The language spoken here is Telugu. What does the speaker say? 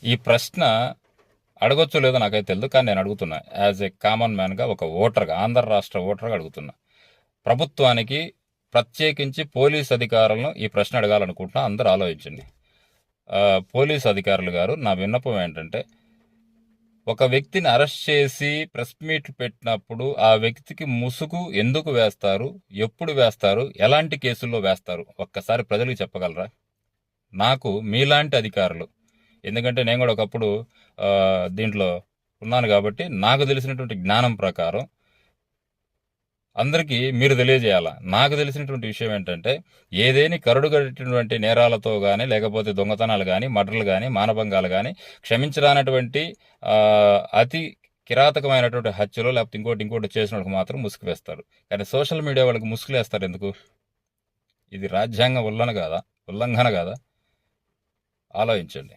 ఈ ప్రశ్న అడగొచ్చో లేదో నాకైతే తెలియదు, కానీ నేను అడుగుతున్నా. యాజ్ ఏ కామన్ మ్యాన్గా, ఒక ఓటర్గా, ఆంధ్ర రాష్ట్ర ఓటర్గా అడుగుతున్నా. ప్రభుత్వానికి, ప్రత్యేకించి పోలీస్ అధికారులను ఈ ప్రశ్న అడగాలనుకుంటున్నా. అందరూ ఆలోచించండి. పోలీస్ అధికారులు గారు, నా విన్నపం ఏంటంటే, ఒక వ్యక్తిని అరెస్ట్ చేసి ప్రెస్ మీట్ పెట్టినప్పుడు ఆ వ్యక్తికి ముసుగు ఎందుకు వేస్తారు, ఎప్పుడు వేస్తారు, ఎలాంటి కేసుల్లో వేస్తారు, ఒక్కసారి ప్రజలకు చెప్పగలరా? నాకు మీలాంటి అధికారులు, ఎందుకంటే నేను కూడా ఒకప్పుడు దీంట్లో ఉన్నాను కాబట్టి నాకు తెలిసినటువంటి జ్ఞానం ప్రకారం అందరికీ మీరు తెలియజేయాలా. నాకు తెలిసినటువంటి విషయం ఏంటంటే, ఏదేని కరడుగట్టినటువంటి నేరాలతో కానీ, లేకపోతే దొంగతనాలు కానీ, మర్డర్లు కానీ, మానభంగాలు కానీ, క్షమించరానటువంటి అతి కిరాతకమైనటువంటి హత్యలు, లేకపోతే ఇంకోటి ఇంకోటి చేసిన వాళ్ళకి మాత్రం ముసుగు వేస్తారు. కానీ సోషల్ మీడియా వాళ్ళకి ముసుగులు వేస్తారు ఎందుకు? ఇది రాజ్యాంగ ఉల్లంఘన కాదా? ఆలోచించండి.